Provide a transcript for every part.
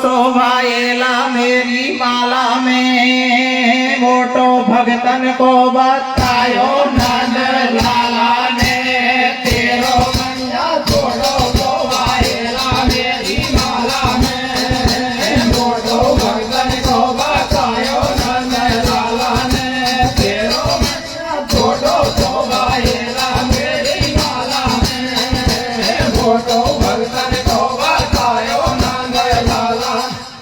शोभाएला मेरी माला में, मोटो भगतन को बतायो नंद लाला ने, तेरो मंजा छोड़ो शोभाएला मेरी माला में, मोटो भगतन को बतायो नंद लाला ने, तेरो मंजा छोड़ो शोभाएला मेरी माला में, मोटो भगतन को बतायो नंद लाला।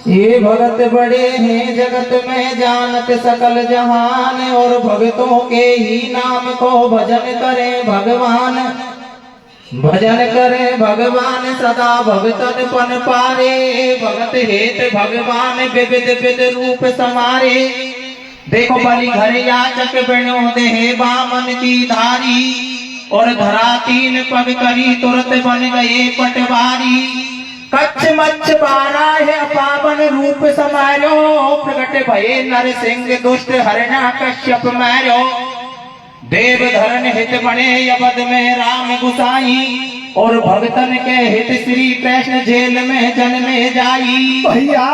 ये भगत बड़े हैं जगत में जानत सकल जहान, और भगतों के ही नाम को भजन करे भगवान, भजन करे भगवान सदा भगतन पन पारे, भगत हेत भगवान विविध विध रूप समारे। देखो बलि घर याचक बनो देह बामन की धारी, और धरा तीन पग करी तुरंत बन गए पटवारी। कच्छ मच्छ बारा है पावन रूप समारो, प्रकट भये नरसिंह दुष्ट हरणा कश्यप मारो। देव धरन हित बने अवध में राम गुसाई, और भगतन के हित श्री कृष्ण जेल में जन्मे जाई। भैया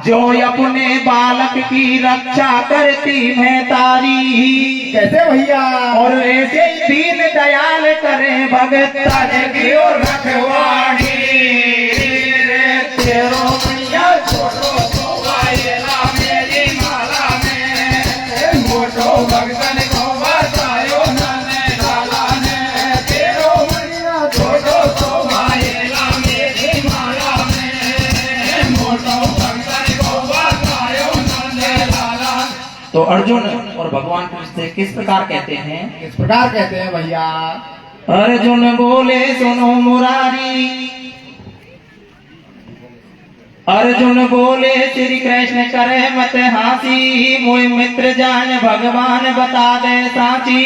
जो अपने बालक की रक्षा करती मैं तारी, कैसे भैया? और ऐसे दीन दयाल करे भगत की रखवाड़ी। तेरो मैया छोटो शोभाएला मेरी माला में, मोटो भगतन को बतायो नंद लाला ने, तेरो मैया छोटो शोभाएला मेरी माला में, मोटो भगतन को बतायो नंद लाला। तो अर्जुन और भगवान कृष्ण किस प्रकार कहते हैं? किस प्रकार कहते हैं भैया? अर्जुन बोले सुनो मुरारी, अर्जुन बोले श्री कृष्ण करे मत हासी, मोय मित्र जान भगवान बता दे साची।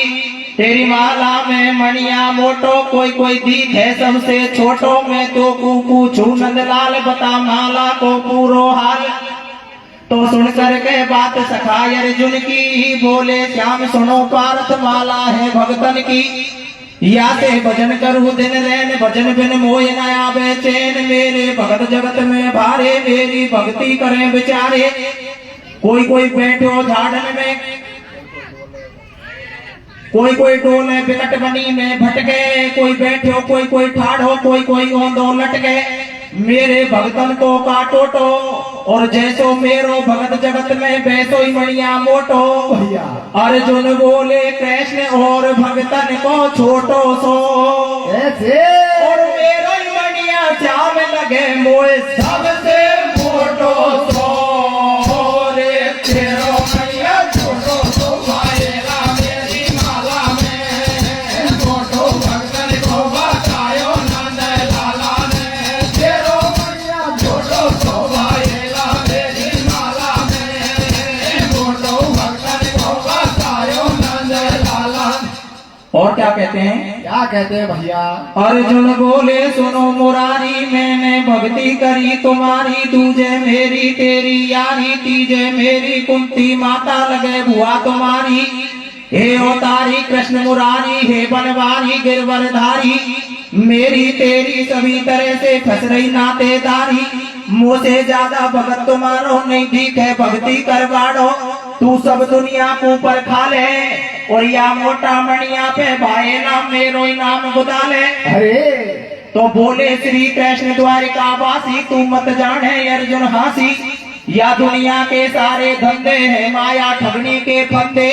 तेरी माला में मणिया मोटो कोई कोई दीख है सबसे छोटो, मैं तो पूछू नंदलाल बता माला को पूरो हाल। तो सुन कर के बात सखा अर्जुन की, बोले श्याम सुनो पार्थ माला है भगतन की। या से भजन करूँ दिन रैन, भजन बिन मोय न आवे चैन, मेरे भगत जगत में भारे, मेरी भक्ति करें बेचारे। कोई कोई बैठो झाड़न में, कोई कोई डोले बिकट बनी में भटके, कोई बैठो कोई कोई ठाड़ो, कोई कोई ओंदो लटके। मेरे भगतन को काटो तो, और जैसो मेरो भगत जगत में वैसो ही मणिया मोटो। भैया अर्जुन बोले कृष्ण और भगतन को छोटो सो, कैसे? और मेरो ही मणिया श्याम लगे मोए सबसे मोटो सो। रे तेरो मणिया छोटो सो भाएला मेरी माला में, मोटो भगतन को बतायो नंद लाला ने, तेरो मणिया छोटो सो भाएला मेरी माला में, मोटो भगतन को बतायो नंद लाला। और क्या कहते हैं? क्या कहते हैं भैया? अर्जुन बोले सुनो मुरारी, मैंने भक्ति करी तुम्हारी, तुझे मेरी तेरी यारी, तीजे मेरी कुंती माता लगे बुआ तुम्हारी। हे अवतारी कृष्ण मुरारी, हे बनवारी गिरवरधारी, मेरी तेरी सभी तरह से फंस रही नातेदारी। मुझसे ज्यादा भगत तुम्हारो नहीं दिखे भक्ति करवाड़ो, तू सब दुनिया को ऊपर खा ले, और या मोटा मणिया पे भाएला मेरो नाम बुदा ले। अरे तो बोले श्री कृष्ण द्वारिका वासी, तू मत जाने अर्जुन हासी। या दुनिया के सारे धंधे हैं माया ठगनी के फंदे,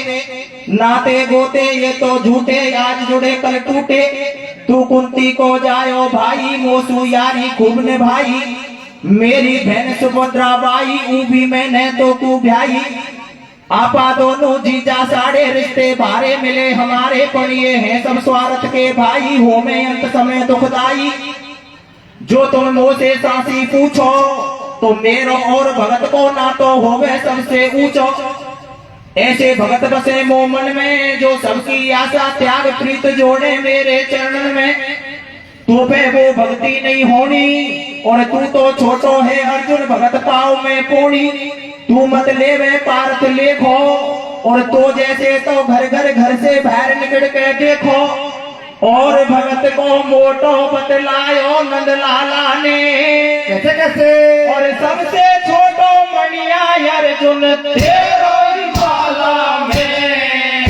नाते गोते ये तो झूठे, आज जुड़े कल टूटे। तू कुंती को जायो भाई, मोसू यारी खूब ने भाई, मेरी बहन सुभद्रा बाई, ऊ भी मैंने तो तू भाई। आपा दोनों जीजा साड़े रिश्ते भारे मिले हमारे, पड़िए हैं सब स्वार्थ के भाई, हो में अंत समय दुखदाई। जो तुम मोसे सासी पूछो, तो मेरो और भगत को ना तो होवे सबसे ऊंचो। ऐसे भगत बसे मोमन में, जो सबकी आशा त्याग प्रीत जोड़े मेरे चरणन में। तू पे वो भक्ति नहीं होनी, और तू तो छोटो है अर्जुन भगत पाव में पोड़ी। तू मत लेवे पार्थ लेखो, और तो जैसे तो घर से बाहर निकल के देखो। और भगत को मोटो बतलायो नंद लाला ने, कैसे कैसे? और सबसे अर्जुन तेरो ही माला में,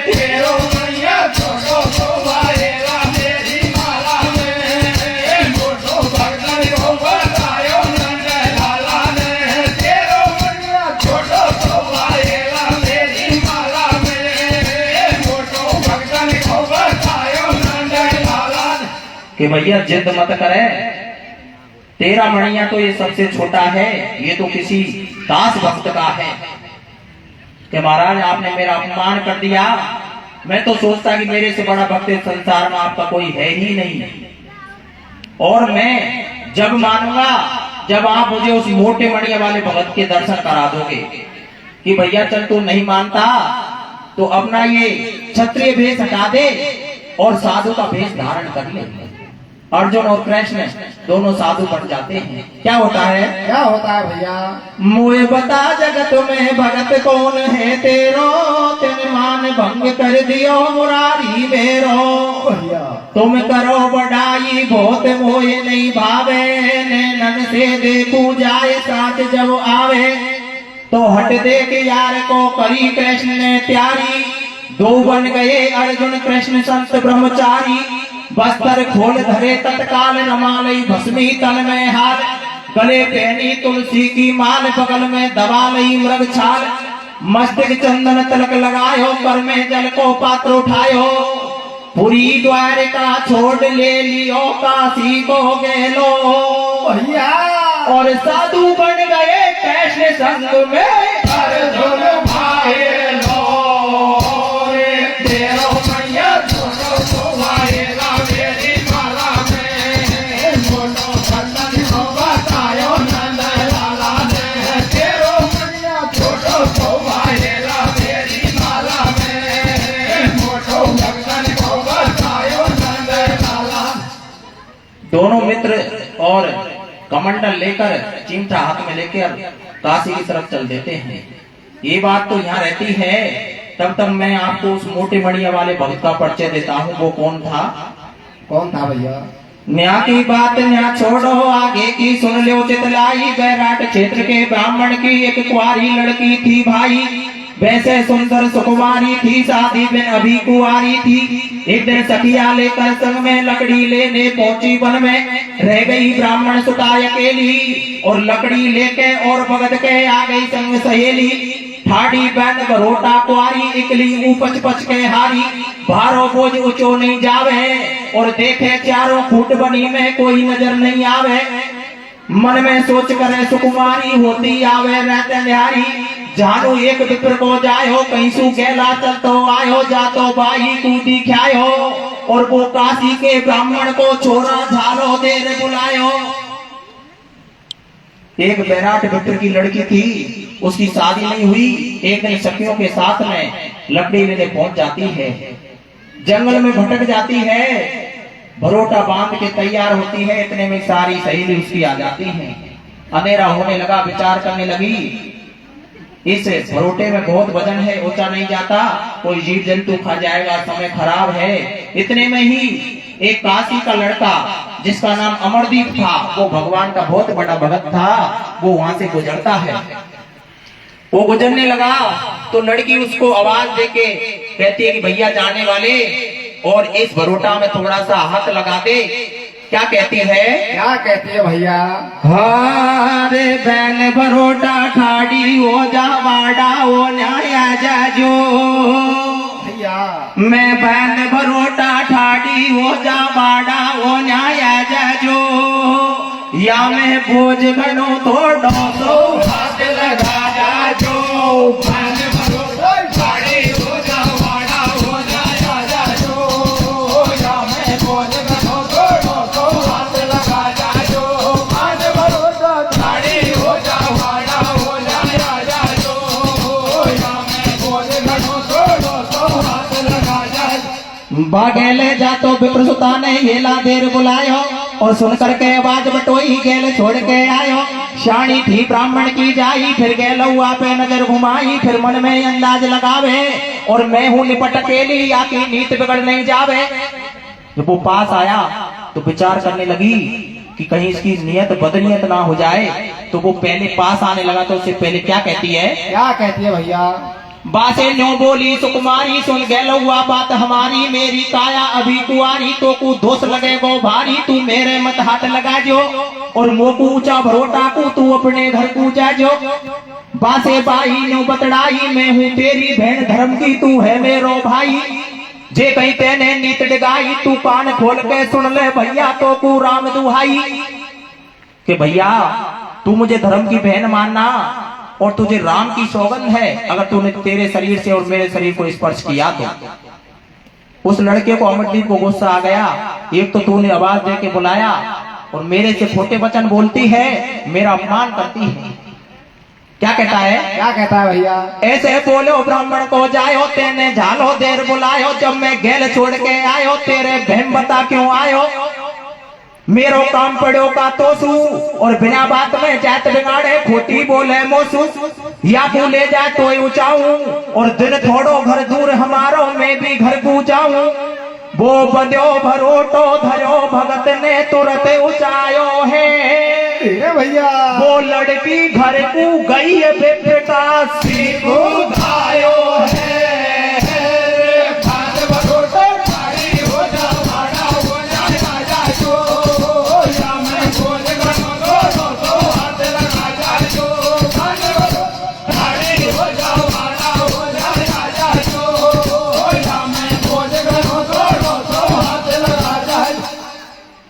तेरो मैया छोड़ो गोवाएगा मेरी माला में, मोटो भगतन को बतायो नंद लाला ने, तेरो मैया छोड़ो गोवाएगा मेरी माला में, मोटो भगतन को बतायो नंद लाला ने। कि भैया जिद मत करे, तेरा मणिया तो ये सबसे छोटा है, ये तो किसी दास भक्त का है। कि महाराज आपने मेरा अपमान कर दिया, मैं तो सोचता कि मेरे से बड़ा भक्त इस संसार में आपका कोई है ही नहीं, और मैं जब मानूंगा जब आप मुझे उस मोटे मणिया वाले भगत के दर्शन करा दोगे। कि भैया चल तू नहीं मानता तो अपना ये क्षत्रिय भेष हटा दे और साधु का भेष धारण कर ले। अर्जुन और कृष्ण दोनों साधु बन जाते हैं। क्या होता है? क्या होता है भैया? मुझे बता जगत में भगत कौन है तेरो, तेने मान भंग कर दियो मुरारी मेरो। भैया तुम करो बड़ाई बहुत मोए नहीं भावे, नैनन से देखू जाए साथ जब आवे, तो हट देख यार को करी कृष्ण ने प्यारी, दो बन गए अर्जुन कृष्ण संत ब्रह्मचारी, बस्तर खोल धरे तत्काल रमालई भस्मी तन में हार, गले पहनी तुलसी की माल बगल में दबा लई मृग छाल, मस्तक चंदन तिलक लगायो कर में जल को पात्र उठायो, पुरी द्वारिका छोड़ ले लियो काशी को गेलो। भैया और साधु बन गए कृष्ण संग में अर्जुन भाई लो, तेरो मैया छोड़ो गोवाएगा मेरी माला में, मोटो भगतन को बतायो नंद लाला ने, तेरो मैया छोड़ो गोवाएगा मेरी माला में, मोटो भगतन को बतायो नंद लाला। दोनों मित्र और कमंडल लेकर चिमटा हाथ में लेकर काशी की तरफ चल देते हैं। ये बात तो यहाँ रहती है, तब तक मैं आपको उस मोटे मणिया वाले भक्त का परिचय देता हूँ। वो कौन था? कौन था भैया? न्या की बात न्या छोड़ो, आगे की सुन लो चितलाई, बैराट क्षेत्र के ब्राह्मण की एक कुंवारी लड़की थी भाई, वैसे सुंदर सुकुमारी थी, शादी बिन अभी कुंवारी थी। एक दिन सखिया लेकर संग में लकड़ी लेने पहुंची वन में, रह गई ब्राह्मण सुता अकेली, और लकड़ी लेके और भगत के आ गई संग सहेली, ठाड़ी बैठ बरोटा कुआरी, इकली उपच पच के हारी, भारो बोझ ऊंचो नहीं जावे, और देखे चारों फूट बनी में कोई नजर नहीं आवे, मन में सोच करे सुकुमारी होती आवे रहते निहारी, जानू एक विप्र को जायो कहीं सु गेला चलतो आयो, जातो बाई कूदी ख्यायो, और वो काशी के ब्राह्मण को छोरा झालो देर बुलायो। एक बैराट विप्र की लड़की थी, उसकी शादी नहीं हुई, एक दिन सखियों के साथ में लकड़ी लेने पहुंच जाती है, जंगल में भटक जाती है, भरोटा बांध के तैयार होती है, इतने में सारी सहेली उसकी आ जाती हैं। अंधेरा होने लगा, विचार करने लगी, इस भरोटे में बहुत वजन है, ऊंचा नहीं जाता, कोई जीव जंतु खा जाएगा, समय खराब है। इतने में ही एक काशी का लड़का जिसका नाम अमरदीप था, वो भगवान का बहुत बड़ा भक्त था, वो वहां से गुजरता है। वो गुजरने लगा तो लड़की उसको आवाज देके कहती है कि भैया जाने वाले, और इस भरोटा में थोड़ा सा हाथ लगा दे। क्या कहती है? क्या कहती है भैया? हारे बैल भरोटा ठाड़ी हो जा वाड़ा ओ न्याया जाजो, भैया मैं बैल भरोटा ठाड़ी हो जा वाड़ा ओ न्याया जाजो, या मैं बोझ घनो थोड़ो सो हाथ लगा जाजो, बैल भरोटा ठाड़ी हो जा वाड़ा ओ न्याया जाजो, या मैं बोझ घनो थोड़ो सो हाथ लगा जाजो, बैल भरोटा ठाड़ी हो जा वाड़ा ओ न्याया जाजो, या मैं बोझ घनो थोड़ो सो हाथ लगा जाजो। बागेले जा तो विप्र सुता ने हेला देर बुलायो, और सुन करके आवाज बटोई गेल छोड़ के आयो, शानी थी ब्राह्मण की जाई, फिर गेल हुआ पे नजर घुमाई, फिर मन में अंदाज लगावे, और मैं हूँ निपट अकेली, या की नीत बिगड़ नहीं जावे। जब वो पास आया तो विचार करने लगी कि कहीं इसकी नियत बदनीयत ना हो जाए, तो वो पहले पास आने लगा तो उससे पहले क्या कहती है? क्या कहती है भैया? बासे न्यो बोली सुकुमारी, सुन गैलुआ बात हमारी, मेरी काया अभी कुआरी, तो को दोष लगे गो भारी, तू मेरे मत हाथ लगा जो, और मोकू ऊंचा भरोटा को तू अपने घर को जा जो। बासे बाई न्यो बतड़ाई, मैं हूँ तेरी बहन धर्म की, तू है मेरो भाई, जे कहीं तेने नीत डगाई, तू कान खोल के सुन ले भैया, तो को राम दुहाई, कि भैया तू मुझे धर्म की बहन मानना, और तुझे राम की सौगंध है, अगर तूने तेरे शरीर से और मेरे शरीर को स्पर्श किया तो। उस लड़के को, अमरदीप को गुस्सा आ गया। एक तो तूने आवाज दे के बुलाया और मेरे से खोटे वचन बोलती है, मेरा अपमान करती है। क्या कहता है? क्या कहता है भैया? ऐसे बोलो ब्राह्मण को जायो, तेने झालो देर बुलायो, जब मैं गेल छोड़ के आयो, तेरे बहन बता क्यों आयो, मेरो काम पड़ो का तोसू, और बिना बात में जात बिगाड़े, खोटी बोले मोसू, या को ले जा तो ऊंचाऊं, और दिन थोड़ो घर दूर हमारो, मैं भी घर को जाऊं, वो बंध्यो भरोटो धरो, भगत ने तुरंत ऊंचायो है, भैया वो लड़की घर को गई है, बेटा सीखो धायो है।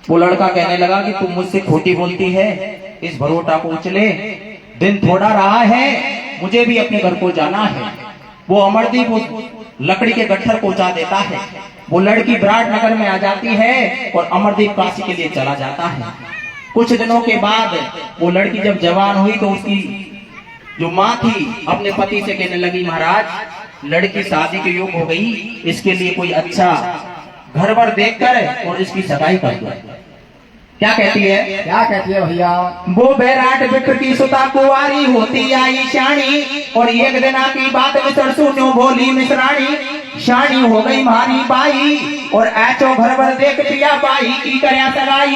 वो लड़का कहने लगा कि तुम मुझसे खोटी बोलती है, इस भरोटा को उचले, दिन थोड़ा रहा है, मुझे भी अपने घर को जाना है। वो अमरदीप उस लकड़ी के गट्ठर पहुंचा देता है। वो लड़की विराटनगर में आ जाती है और अमरदीप काशी के लिए चला जाता है। कुछ दिनों के बाद वो लड़की जब जवान हुई तो उसकी जो माँ थी अपने पति से कहने लगी, महाराज लड़की शादी के योग्य हो गई, इसके लिए कोई अच्छा घर वर देखकर और इसकी सगाई कर दो। क्या कहती है? क्या कहती है भैया? वो बैराट विप्र की सुता कुंवारी होती आई शानी, और एक दिना की बात मिसर सुनो बोली मिसरानी, शानी हो गई मारी बाई, और ऐचो घर वर देख पिया बाई की करया सगाई,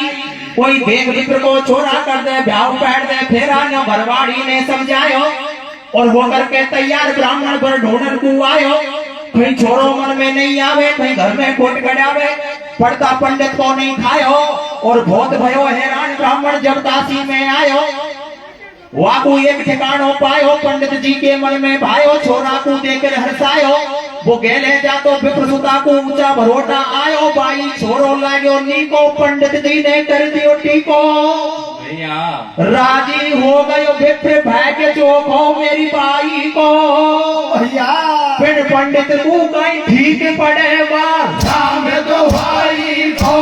कोई देख विप्र को छोरा कर दे, ब्याह बैठ दे, फेरा नो घरवाड़ी ने समझायो, और वो करके तैयार ब्राह्मण पर ढूंढन को आयो, कहीं छोरो मन में नहीं आवे, कहीं घर में कोट गड़ावे, पढ़ता पंडित को नहीं खायो, और बहुत भयो हैरान ब्राह्मण जब काशी में आयो, वाकू एक ठिकानो पायो, पंडित जी के मन में भायो, छोरा को देकर हर्षायो, वो गेले जा तो विप्र सुता को ऊंचा भरोटा आयो, बाई छोरो लाग्यो नीको, पंडित जी ने कर दियो टीको, राजी हो गयो विप्र भाग्य चोखो मेरी बाई को, भैया फिर पंडित को कहीं ठीक पड़ेगा, राम तो भाई को,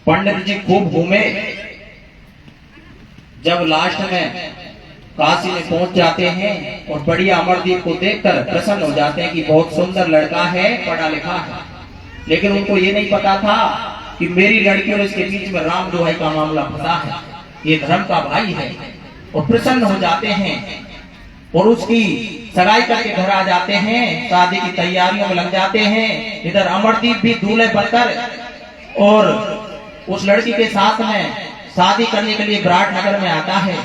पंडित जी खूब घूमे। जब लास्ट में काशी में पहुंच जाते हैं और बढ़िया अमरदीप को देखकर प्रसन्न हो जाते हैं कि बहुत सुंदर लड़का है, पढ़ा लिखा है, लेकिन उनको ये नहीं पता था कि मेरी लड़की और इसके बीच में राम दुहाई का मामला फंसा है, ये धर्म का भाई है, और प्रसन्न हो जाते हैं और उसकी सगाई करके घर आ जाते हैं, शादी की तैयारियों में लग जाते हैं। इधर अमरदीप भी दूल्हे बनकर और उस लड़की के साथ में शादी करने के लिए विराटनगर में आता है।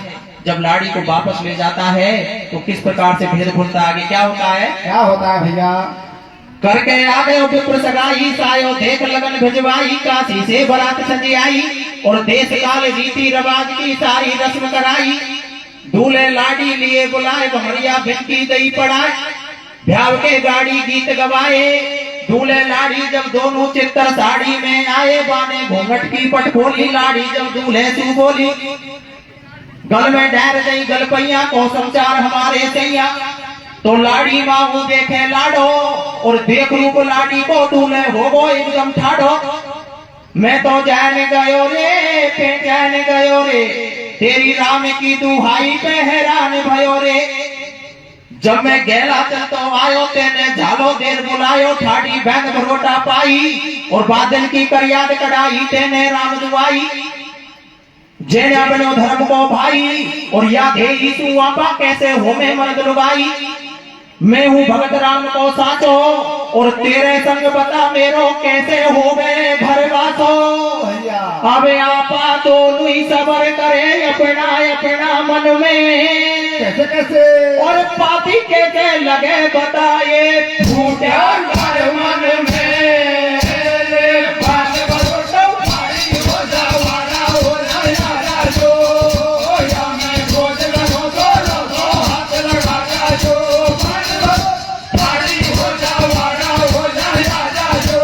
जब लाड़ी को वापस ले जाता है तो किस प्रकार से भेद खुलता है, आगे क्या होता है? क्या होता है भैया? करके आ गए विप्र सगाई, सायो देख लगन भिजवाई, काशी से बारात सजी आई, और देश काल रीति रिवाज की सारी रस्म कराई, दूल्हे लाड़ी लिए बुलाए, भमरिया भिटकी दई पड़ाए, ब्याह के गाड़ी गीत गवाए, दूल्हे लाड़ी जब दोनों चित्तर साड़ी में आए, बाने घूंघट की पट खोली, लाड़ी जब दूल्हे से बोली, गल में डर गई गलपैया को संचार हमारे सैया, तो लाड़ी बाबू देखे लाडो, और देख रूप लाड़ी को दूल्हे हो गो एकदम ठाडो, मैं तो जान गयो रे जान गयो रे, तेरी राम की दुहाई पे हैरान भयो रे, जब मैं गेला चलतो आयो तेने झालो देर बुलायो ठाड़ी बैग भरोटा पाई और बादल की करियाद कढ़ाई तेने राम दुआई जेने बनो धर्म को भाई और याद है यीशु आपा कैसे हो में मर्द लुगाई मैं हूँ भगत राम को साचो और तेरे संग बता मेरो कैसे हो गए घर वासो भैया अबे आपा दोनों ही सबर करे अपना अपना मन में कैसे कैसे और पापी के लगे बताए फूटा घर मन में बात करो तो भारी हो जावाना हो नयारा जो या मैं खोज करो तो लो हाथ लगा जो बात करो भारी हो जावाना हो नयारा जो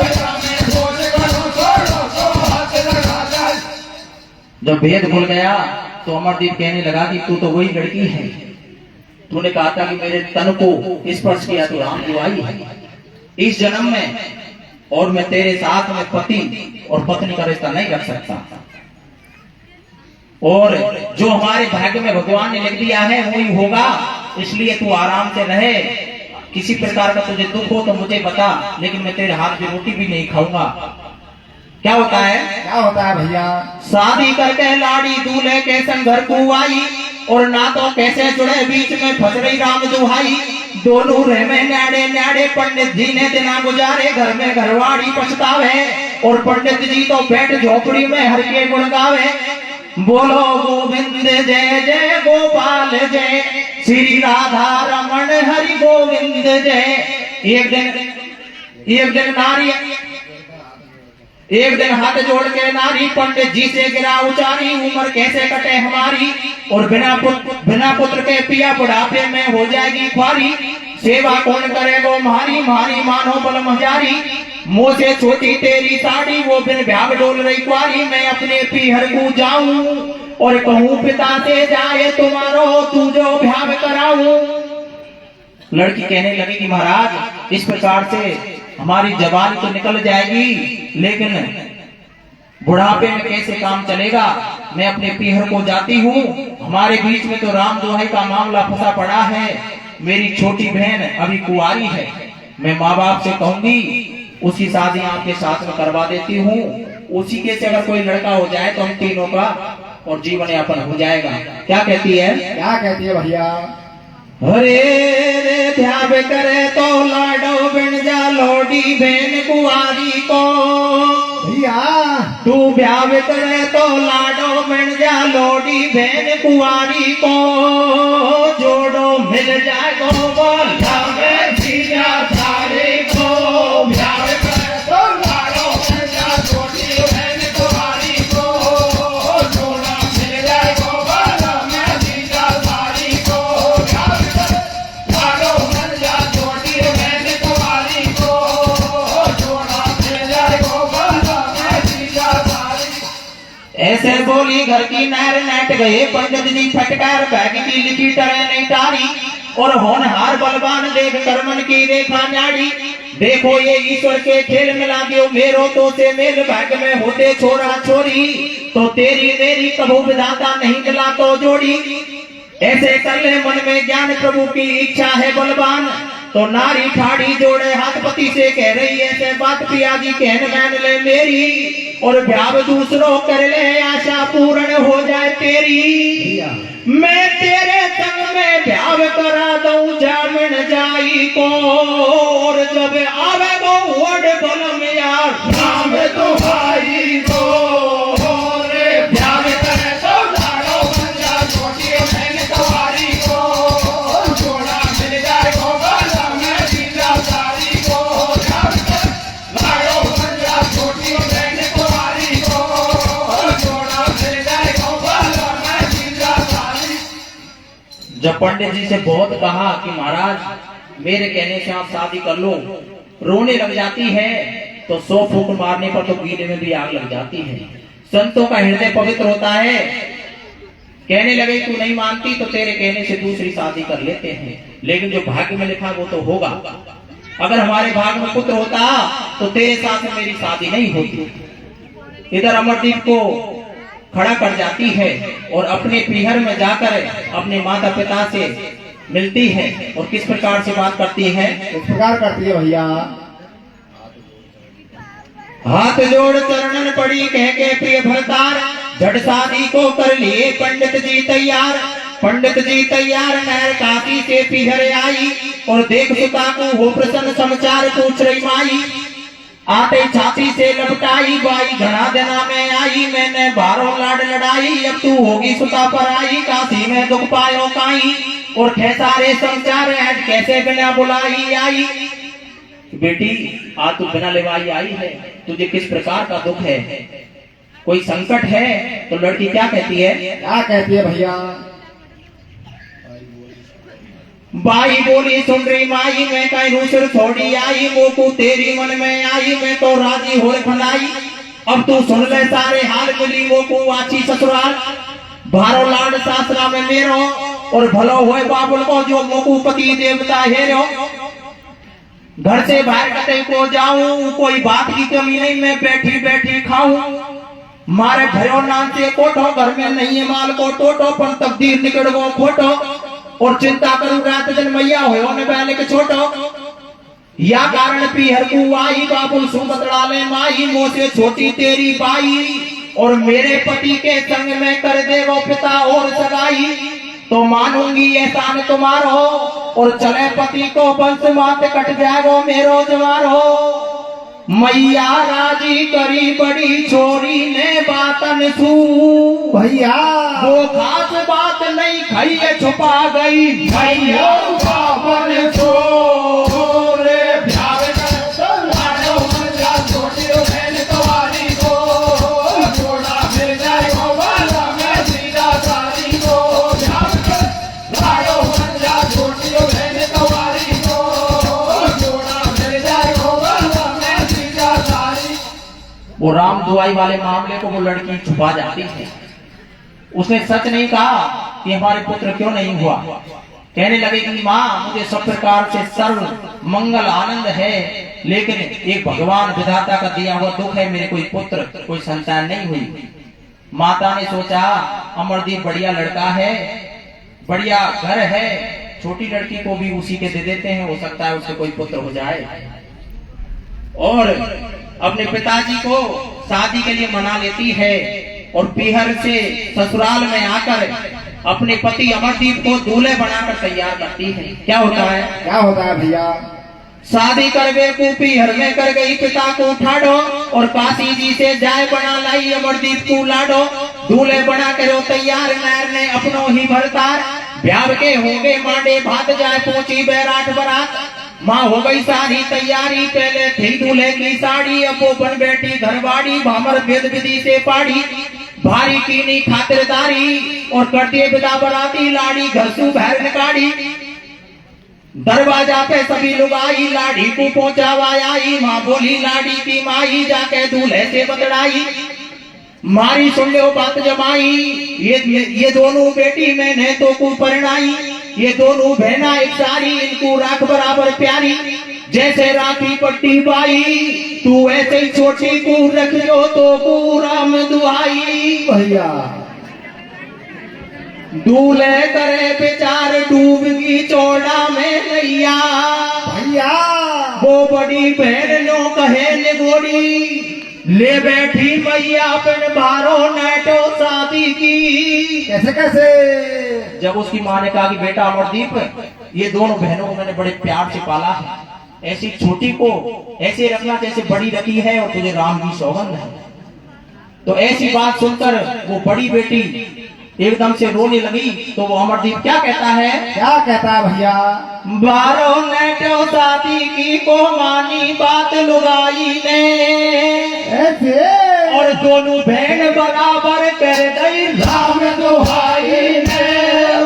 या मैं खोज करो तो लो हाथ लगा। जब भेद भूल गया तो अमरदीप कहने लगा कि तू तो वही लड़की है, तूने कहा था कि मेरे तन को स्पर्श किया तो राम दुआई है इस जन्म में, और मैं तेरे साथ में पति और पत्नी का रिश्ता नहीं रख सकता, और जो हमारे भाग्य में भगवान ने लिख दिया है वही होगा, इसलिए तू आराम से रहे। किसी प्रकार का तुझे दुख हो तो मुझे बता, लेकिन मैं तेरे हाथ की रोटी भी नहीं खाऊंगा। क्या होता है? क्या होता है भैया? शादी करके लाड़ी दूल्हे के संग घर को आई और ना तो कैसे जुड़े बीच में फंस रही राम दुहाई। दोनों रह में न्याड़े न्याड़े पंडित जी ने दिना गुजारे, घर में घरवाड़ी पछतावे और पंडित जी तो बैठ झोपड़ी में हर के गुण गावे। बोलो गोविंद जय जय गोपाल जय श्री राधा रमण हरि गोविंद जय। एक दिन हाथ जोड़ के नारी पंडित जी से गिरा उचारी, उम्र कैसे कटे हमारी और बिना पुत्र के पिया बुढ़ापे में हो जाएगी ख्वारी। सेवा कौन करेगो मारी मारी मानो बल मजारी, मुँह से छोटी तेरी साड़ी वो बिन ब्याह डोल रही कुआरी। मैं अपने पीहर को जाऊं और कहूँ पिता से जाए तुम्हारो तू जो ब्याह कराऊं। लड़की कहने लगी कि महाराज इस प्रकार से हमारी जवानी तो निकल जाएगी, लेकिन बुढ़ापे में कैसे काम चलेगा। मैं अपने पीहर को जाती हूँ, हमारे बीच में तो राम दुहाई का मामला फंसा पड़ा है। मेरी छोटी बहन अभी कुंवारी है, मैं माँ बाप से कहूंगी उसकी शादी आपके साथ में करवा देती हूँ, उसी के से अगर कोई लड़का हो जाए तो हम तीनों का और जीवन यापन हो जाएगा। क्या कहती है? क्या कहती है भैया? हरे रे ध्यान करे तो लाडो बिन जा लोडी बहन कुआरी को। भैया तू ब्याह करे तो लाडो बिन जा लोडी बहन कुआरी को। जोड़ो मिल जाए गो बोला में जीजा सारे को। ब्याह करे तो लाडो बिन जा लोडी बहन कुआरी को। जोड़ो मिल जाए गो बोला में जीजा सारी को। ऐसे बोली घर की नहर नेट गए पंडित जी फटकार बैग की लिखी तरह नहीं टारी। और होनहार बलवान देख कर मन की रेखा न्याड़ी। देखो ये ईश्वर के खेल मिला दियो मेरो तो से मेल, भाग में होते छोरा छोरी तो तेरी मेरी कबू विधाता नहीं मिला तो जोड़ी। ऐसे कर ले मन में ज्ञान प्रभु की इच्छा है बलवान, तो नारी ठाड़ी जोड़े हाथ पति से कह रही ऐसे बात पिया जी कहन मान ले मेरी। और ब्याह दूसरों कर ले आशा पूर्ण हो जाए तेरी। मैं तेरे संग में ब्याह करा दूं जामन जाई को। और जब आवे गो वड बल में यार नाम तुम्हारी को। जब पंडित जी से बहुत कहा कि महाराज मेरे कहने से आप शादी कर लो, रोने लग जाती है तो 100 फूंक मारने पर तो गीले में भी आग लग जाती है। संतों का हृदय पवित्र होता है। कहने लगे तू नहीं मानती तो तेरे कहने से दूसरी शादी कर लेते हैं, लेकिन जो भाग्य में लिखा वो तो होगा। अगर हमारे भाग्य में पुत्र होता तो तेरे साथ मेरी शादी नहीं होती। इधर अमरदीप को खड़ा कर जाती है और अपने पीहर में जाकर अपने माता पिता से मिलती है और किस प्रकार से बात करती है। इस प्रकार करती है भैया। हाथ जोड़ चरणन पड़ी कह के प्रिय भरतार, झट शादी को कर लिए पंडित जी तैयार। पंडित जी तैयार नहर काशी से पिघर आई, और देख सुता को हो प्रसन्न समाचार पूछ रही माई। आते छाती से लपटाई बाई घना देना में आई, मैंने बारों लाड लड़ाई, अब तू होगी सुता पर आई। काशी में दुख पायो काई, और खेसारे समाचार आज कैसे बिना बुलाई आई। बेटी आज तू बिना लेवाई आई है, तुझे किस प्रकार का दुख है, कोई संकट है? तो लड़की क्या कहती है? क्या कहती है भैया? बाई बोली सुन रही माई, मैं कहीं रूसर छोड़ी आई, मोकू तेरी मन में आई, मैं तो राजी हो खनाई। अब तू सुन ले सारे हाल, मिली मोकू आची ससुराल। भारो लाड सासरा में मेरो, और भलो होए बाबुल को जो मोकू पति देवता हेरो। घर से बाहर कटे को जाऊं, कोई बात की कमी नहीं, मैं बैठी बैठी खाऊं। मारे भरो नाम से कोठो, घर में नहीं है माल को टोटो, पर तकदीर निकल गो खोटो। और चिंता करूं रात दिन मैया हो ने पहले के छोटो। या कारण पीहर को आई, बाबुल सु बदला ले माई, मोसे छोटी तेरी बाई। और मेरे पति के संग में कर दे वो पिता और सगाई, तो मानूंगी एहसान तुम्हारो। और चले पति को बंस मात कट जाएगो मेरो जवारो। मैया राजी करी बड़ी छोरी ने बातन सू भैया वो खास बात नहीं खाई है छुपा गई। भैया बाबन छोरे प्यार कर लाडो मंजा छोटियो बहन तुम्हारी को, जोड़ा मिल जाए को वाला मैं सीधा सारी को। प्यार कर लाडो मंजा छोटियो बहन तुम्हारी को, जोड़ा मिल जाए को वाला मैं सीधा सारी। वो राम दुआई वाले मामले को वो लड़की छुपा जाती है। उसने सच नहीं कहा कि हमारे पुत्र क्यों नहीं हुआ। कहने लगे कि माँ मुझे सब प्रकार से सर्व मंगल आनंद है, लेकिन एक भगवान विधाता का दिया हुआ दुख है, मेरे कोई पुत्र कोई संतान नहीं हुई। माता ने सोचा अमरदीप बढ़िया लड़का है, बढ़िया घर है, छोटी लड़की को भी उसी के दे देते हैं, हो सकता है उससे कोई पुत्र हो जाए। और अपने पिताजी को शादी के लिए मना लेती है, और पीहर से ससुराल में आकर अपने पति अमरदीप को दूल्हे बनाकर तैयार करती है। क्या होता है? क्या होता है भैया? शादी कर गए को पीहर में कर गई, पिता को उठाड़ो, और काशी जी से जाए बना लाई अमरदीप को लाडो। दूल्हे बना करो तैयार नैर ने अपनो ही भरतार, ब्याह के हो गए मांडे भात जाए पहुंची बैराट बरात। माँ हो गई सारी तैयारी, पहले थी दूल्हे की साड़ी, अब वो बन बैठी घरवाड़ी, भामर वेद विधि से पाड़ी। भारी कीनी खातिरदारी, और करती विदा बराती, लाड़ी घर से बाहर निकाली। दरवाजा पे सभी लोग आई, लाड़ी को पहुंचावा आई। माँ बोली लाड़ी की माई, जाके दूल्हे से बतड़ाई। मारी सुन लो बात जमाई, ये दोनों बेटी मैंने तो को परणाई। ये दोनों बहना एक सारी, इनको राख बराबर प्यारी। जैसे राखी पट्टी बाई, तू ऐसे ही छोटी को रख लो तो पूरा में दुहाई। भैया दूल्हे करे बेचार डूबगी चौड़ा में नैया। भैया वो बड़ी बहन नो कहे निगोड़ी, ले बैठी मैया अपन भारो नेटो शादी की। कैसे कैसे? जब उसकी माँ ने कहा कि बेटा अमरदीप, ये दोनों बहनों को मैंने बड़े प्यार से पाला है, ऐसी छोटी को ऐसे रखना जैसे बड़ी रखी है, और तुझे राम की सौगंध है। तो ऐसी बात सुनकर वो बड़ी बेटी एकदम से रोने लगी। तो वो अमरदीप क्या कहता है? क्या कहता है भैया? बारो नेटो शादी की को मानी बात लुगाई ने, ऐसे और दोनों बहन बराबर कर गई राम दुहाई ने।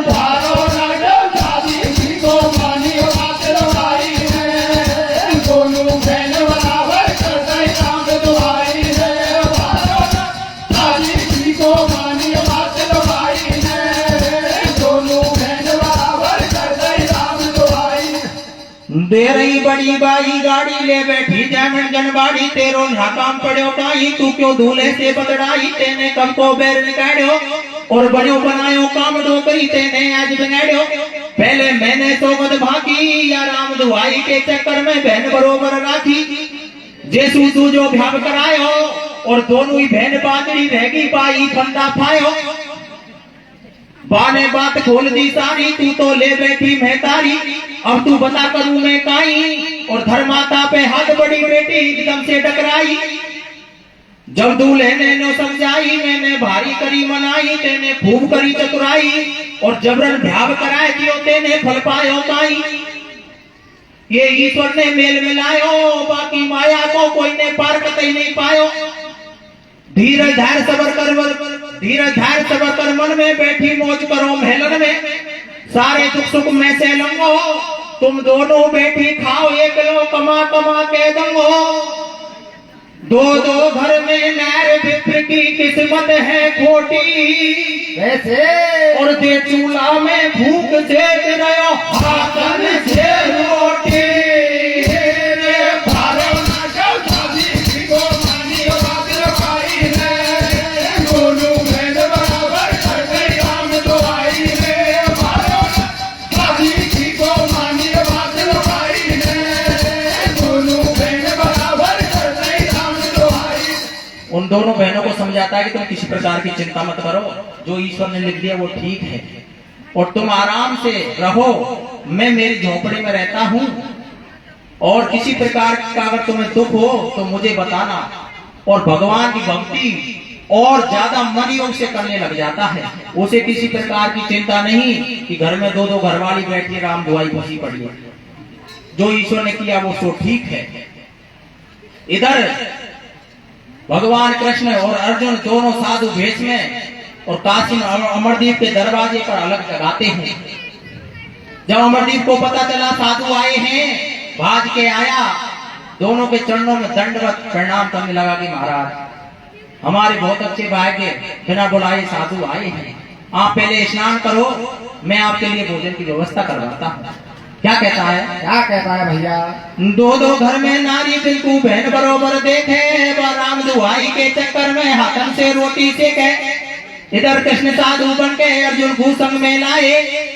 बारो नेटो शादी की को मानी बात लुगाई ने, दोनों बहन बराबर कर गई राम दुहाई ने। बारो नेटो शादी की को मानी बात लुगाई ने, दोनों बहन बराबर कर गई राम दुहाई। दे रही बड़ी बाई गाड़ी, ले बैठी जैमन जनवाड़ी, तेरो यहाँ काम पड़ो काई, तू क्यों दूल्हे से बदड़ाई, तेने कब को बैर निकालो। और बनो बनायो काम दो करी तेने आज बिगाड़ो। पहले मैंने सोगद भागी या राम दुआई के चक्कर में बहन बरोबर राखी। जेसू तू जो भ्याव करायो और दोनों ही बहन बाजरी रहेगी पाई फंदा फायो। बाने बात खोल दी सारी तू तो ले बैठी मैं तारी। अब तू बता करूं मैं काई और धर्माता पे हाथ बड़ी बेटी एकदम से टकराई। जब दूल्हे ने नो समझाई मैंने भारी करी मनाई तेने खूब करी चतुराई और जबरन भ्याव कराए दियो तेने फल पायो काई। ये ईश्वर ने मेल मिलायो बाकी माया को कोई ने पार कतई नहीं पायो। धीरज धैर्य सबर कर मन में बैठी मौज करो महलन में। सारे दुख सुख में से लंगो तुम दोनों बैठी खाओ एक लो कमा कमा के दंगो। दो दो घर में नैर विप्र की किस्मत है खोटी। कैसे और दे चूल्हा में भूख सेक रहो हाथन से रोटी। उन दोनों बहनों को समझाता है कि तुम किसी प्रकार की चिंता मत करो, जो ईश्वर ने लिख दिया वो ठीक है और तुम आराम से रहो। मैं मेरी झोपड़ी में रहता हूँ और किसी प्रकार का अगर तुम्हें दुख हो तो मुझे बताना। और भगवान की भक्ति और ज्यादा मन योग से करने लग जाता है। उसे किसी प्रकार की चिंता नहीं कि घर में दो दो घरवाली बैठी राम दुआई फंसी पड़ी है। जो ईश्वर ने किया वो तो ठीक है। इधर भगवान कृष्ण और अर्जुन दोनों साधु भेष में और काशी अमरदीप के दरवाजे पर अलग लगाते हैं। जब अमरदीप को पता चला साधु आए हैं भाज के आया, दोनों के चरणों में दंडवत प्रणाम करने लगा कि महाराज हमारे बहुत अच्छे भाई के बिना बुलाए साधु आए हैं, आप पहले स्नान करो, मैं आपके लिए भोजन की व्यवस्था करवाता हूँ। क्या कहता है? क्या कहता है भैया? दो दो घर में नारी बिल्कु बहन बरोबर देखे राम दुआई के चक्कर में हाथन से रोटी सेके। इधर कृष्ण साधु बन के अर्जुन को संग में लाए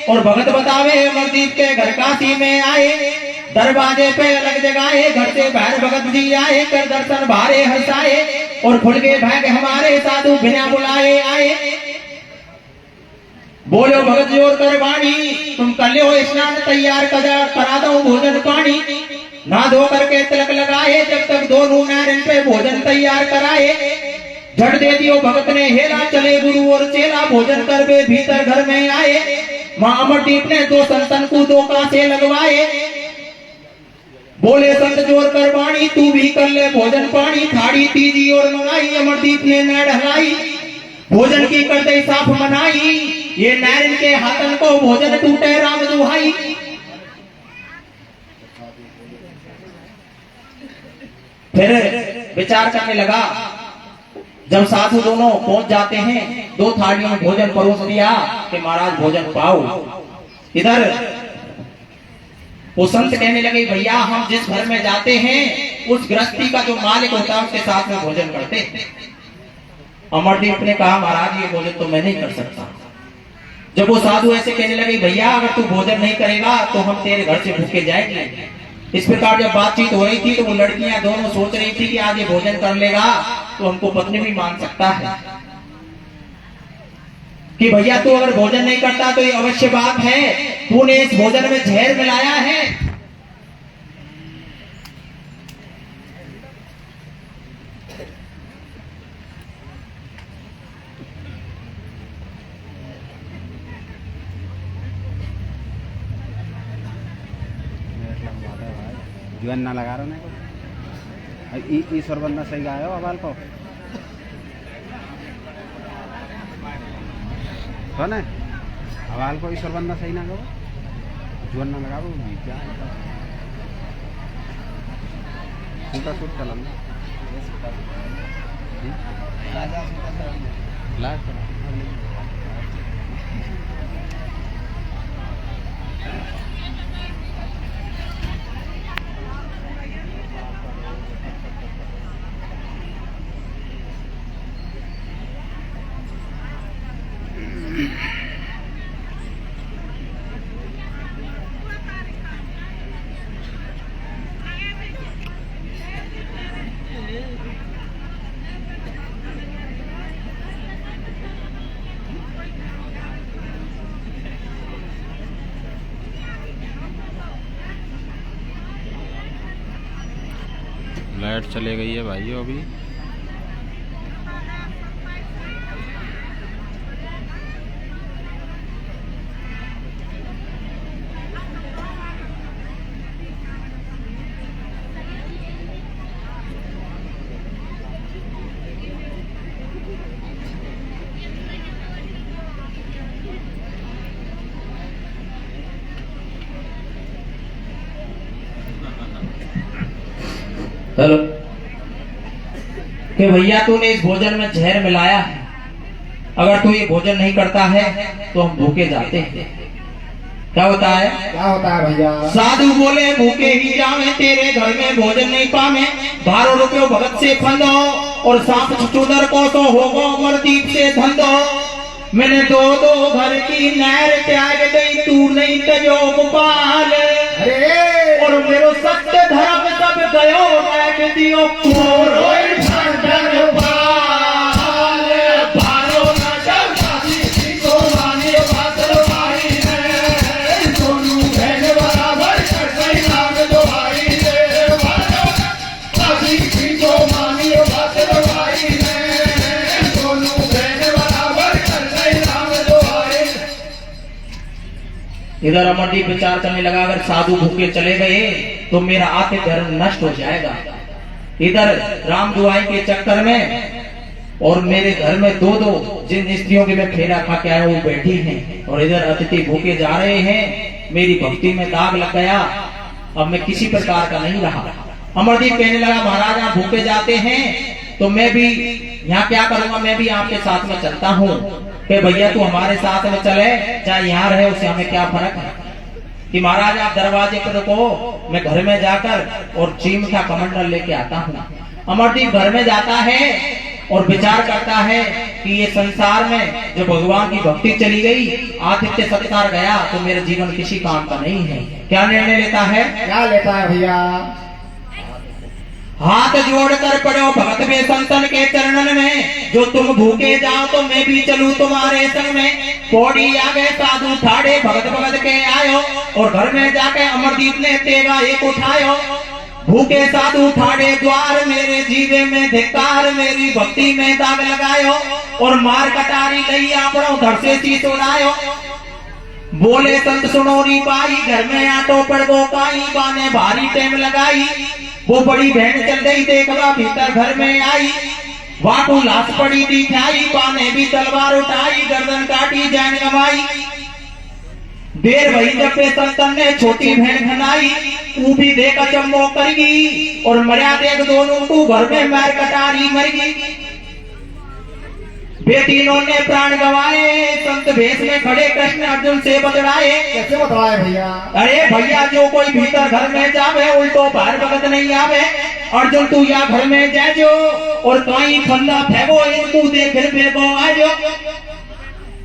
और भगत बतावे अमरदीप के घर काशी में आए। दरवाजे पे अलग जगाए घर से बाहर भगत जी आए कर दर्शन भारे हंसाए और खुल के भाग हमारे साधु बिना बुलाए आए। बोलो भगत जोर कर वाणी तुम कर लो स्नान तैयार करा दो भोजन पानी। ना धो करके तिलक लगाए जब तक दोनों नारायण पे भोजन तैयार कराए। झट दे दियो भगत ने हेला चले गुरु और चेला भोजन कर वे भीतर घर में आए। मां अमरदीप ने दो संतन को दो कांसे लगवाए। बोले संत जोर कर वाणी तू भी कर ले भोजन पानी। थाड़ी तीजी और मंगाई अमरदीप ने न ढलाई भोजन की करते साफ मनाई। ये नारायण के हाथन को भोजन टूटे राम दुहाई। फिर विचार करने लगा। जब साधु दोनों पहुंच जाते हैं दो थालियों में भोजन परोस दिया कि महाराज भोजन पाओ। इधर वो संत कहने लगे भैया हम जिस घर में जाते हैं उस गृहस्थी का जो मालिक होता है उसके साथ में भोजन करते हैं। अमरदीप ने कहा महाराज ये भोजन तो मैं नहीं कर सकता। जब वो साधु ऐसे कहने लगे भैया अगर तू भोजन नहीं करेगा तो हम तेरे घर से भूखे जाएंगे। इस प्रकार जब बातचीत हो रही थी तो वो लड़कियां दोनों सोच रही थी कि आज ये भोजन कर लेगा तो हमको पत्नी भी मान सकता है कि भैया तू अगर भोजन नहीं करता तो ये अवश्य बात है तूने इस भोजन में जहर मिलाया है। जीवन ना लगा रहा को ईश्वर बंदा सही गायो अबाल को सुने अबाल को ईश्वर बंदा सही ना गो जीवन ना लगा क्या सूटा सूट चलम लाइट चले गई है भाइयों अभी। हेलो कि भैया तूने इस भोजन में जहर मिलाया है, अगर तू ये भोजन नहीं करता है तो हम भूखे जाते हैं। क्या होता है? क्या होता है भैया? साधु बोले भूखे ही जावे, तेरे घर में भोजन नहीं पावे। 12 रुपये भगत से फंदो और 7 चुचुदर को तो होगो अमरदीप से धंधो। मैंने दो घर की नहर त्याग गई, तू नहीं तजो गोपाल। अरे और मेरो सत्य धर्म सब गयो रख दियो कोरोई भंडन बाल। भारो न जगती को माने बादल भाई ने, दोनों बहन बराबर कर गई नाम दो भाई ने। भारो न जगती को माने बादल भाई ने, दोनों बहन बराबर कर गई नाम दो भाई। इधर अमरदीप विचार करने लगा, अगर साधु भूखे चले गए तो मेरा आत्म धर्म नष्ट हो जाएगा। इधर राम दुआई के चक्कर में और मेरे घर में दो जिन स्त्रियों के मैं फेरा खा के आया वो बैठी हैं, और इधर अतिथि भूखे जा रहे हैं। मेरी भक्ति में दाग लग गया, अब मैं किसी प्रकार का नहीं रहा। अमरदीप कहने लगा, महाराज आप भूखे जाते हैं तो मैं भी यहाँ क्या करूंगा, मैं भी आपके साथ में चलता हूँ। कि भैया तू हमारे साथ में चले, चाहे यहाँ रहे उससे हमें क्या फर्क है। कि महाराज आप दरवाजे पर रुको, मैं घर में जाकर और चीम का कमंडल लेके आता हूँ। अमरदीप घर में जाता है और विचार करता है कि ये संसार में जो भगवान की भक्ति चली गई, आतिथ्य सत्कार गया, तो मेरा जीवन किसी काम का नहीं है। क्या निर्णय लेता है? क्या लेता है भैया? हाथ जोड़कर पड़ो भगत में संतन के चरणन में, जो तुम भूखे जाओ तो मैं भी चलूं तुम्हारे संग में। पौड़ी आगे साधु ठाड़े भगत भगत के आयो, और घर में जाके अमरदीप ने तेगा एक उठायो। भूखे साधु ठाड़े द्वार, मेरे जीवे में धिक्कार, मेरी भक्ति में दाग लगायो। और मार कटारी लई आपड़ो धड़ से शीश उड़ायो। बोले संत सुनोरी बाई, घर में आटो पड़ गो काई, बाने भारी टेम लगाई। वो बड़ी बहन चल गई, देखवा भीतर घर में आई। वाटू लाश पड़ी दिखाई, बाने भी तलवार उठाई, गर्दन काटी जान गवाई। देर वही जब पे संतन ने छोटी बहन खनाई, तू भी देख अचम्मो करगी, और मर्या देख दोनों तू घर में मार कटारी मरगी। बेटीनों ने प्राण गवाए, संत भेष में खड़े कृष्ण अर्जुन से बदलाए। कैसे बताए भैया? अरे भैया जो कोई भीतर घर में जावे, उल्टो बाहर भगत नहीं आवे। अर्जुन तू या घर में जाजो, और कहीं फंदा फेंको इनको देख फेंको आजो।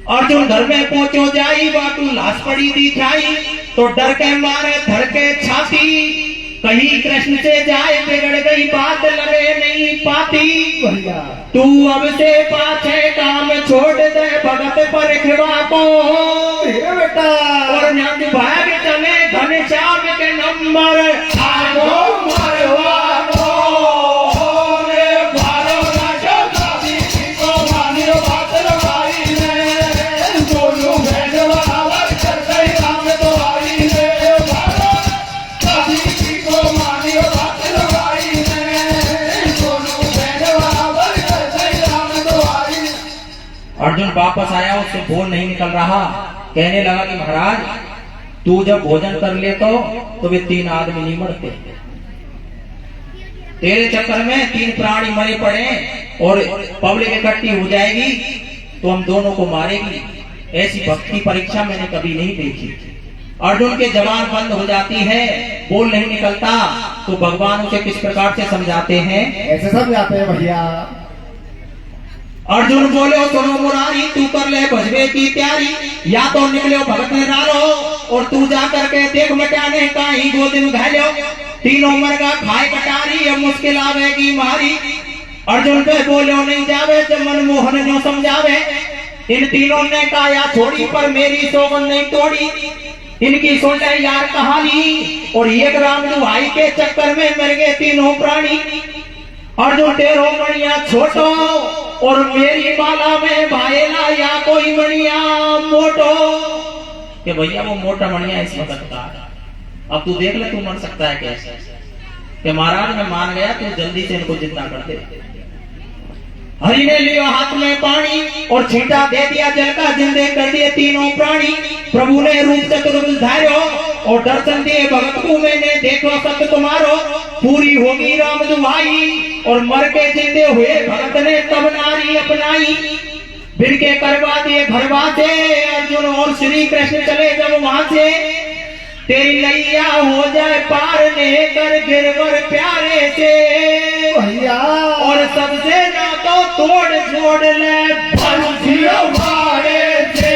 अर्जुन घर में पहुंचो जाई, बाटू लाश पड़ी दिखाई, तो डर के मारे धड़के छाती। कहीं कृष्ण से जाए बिगड़ गई बात, लगे नहीं पाती। भैया तू अब से पाछे काम छोड़ दे भगत पर खिवा को, मेरे बेटा और नंद भाग चले घनश्याम के नंबर। आगो मरवा को रे मारो ना जगाती को मानियो बात लगाई ने, दोनों बहन बराबर कर गई राम दुआई ने। मारो काती को मानियो बात लगाई ने, दोनों बहन बराबर कर गई राम दुआई। अर्जुन वापस आया, उससे बोल नहीं निकल रहा। कहने लगा कि महाराज तू जब भोजन कर ले तो वे 3 आदमी नहीं मरते। तेरे चक्कर में 3 प्राणी मरे पड़े, और पब्लिक इकट्ठी हो जाएगी तो हम दोनों को मारेगी। ऐसी भक्ति परीक्षा मैंने कभी नहीं देखी। अर्जुन के जबान बंद हो जाती है, बोल नहीं निकलता, तो भगवान उसे किस प्रकार से समझाते हैं? ऐसे समझाते हैं भैया। अर्जुन बोले सुनो मुरारी, तू कर ले भजबे की तैयारी, या तो निकलो भगत ने डालो, और तू जा करके देख मटाने का ही गोद में घालो। तीनों मरगा खाए कटारी, अब मुश्किल आवेगी मारी। अर्जुन पे बोलो नहीं जावे, जब मनमोहन जो समझावे। इन तीनों ने काया छोड़ी, पर मेरी सौगंध नहीं तोड़ी। इनकी सुन ले यार कहानी, और एक राम दुआई के चक्कर में मर गए तीनों प्राणी। अर्जुन तेरो मणिया छोटो और मेरी माला में भाईला या कोई मणिया मोटो। कि भैया वो मोटा मणिया इस वक्त का, अब तू देख ले तू मर सकता है कैसे। कि महाराज मैं मान गया, तू जल्दी से इनको जिंदा कर दे। हरि ने लिया हाथ में पानी और छींटा दे दिया जल का, जिंदे कर दिए तीनों प्राणी। प्रभु ने रूप चतुर्भुज धार्यो और दर्शन दिए भगत को, मैंने देखो सत्य तुम्हारो। पूरी होगी राम दुहाई और मर के जिंदे हुए भगत ने तब नारी अपनाई। बिन के करवा दिए घरवा से अर्जुन और श्री कृष्ण चले जब वहां से। तेरी नैया हो जाए पार ने कर गिरवर प्यारे से भैया और सबसे ना तो तोड़ छोड़ ले भरुजियो मारे से।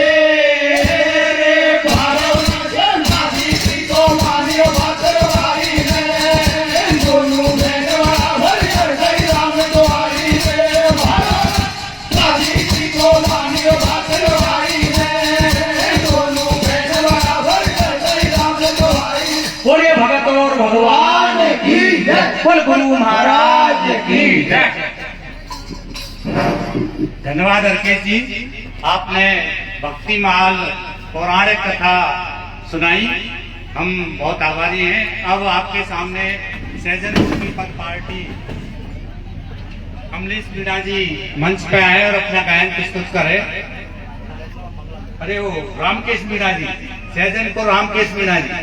रे भारत से नादी को मानियो बातरवाई रे, दोनों बेनवा भरियर गई राम दुआरी रे। भारत नादी को मानियो बातरवाई रे, दोनों बेनवा भरियर गई राम दुआरी। बोले भगत और भगवान की जय, बोल गुरु महाराज की जय। धन्यवाद हरकेश जी, आपने भक्ति माल पौराणिक कथा सुनाई, हम बहुत आभारी हैं। अब आपके सामने सहजन पीपल पार्टी कमलेश मीणा जी मंच पे आए और अपना गायन प्रस्तुत करें। अरे वो रामकेश मीणा जी, सहजन को रामकेश मीणा जी।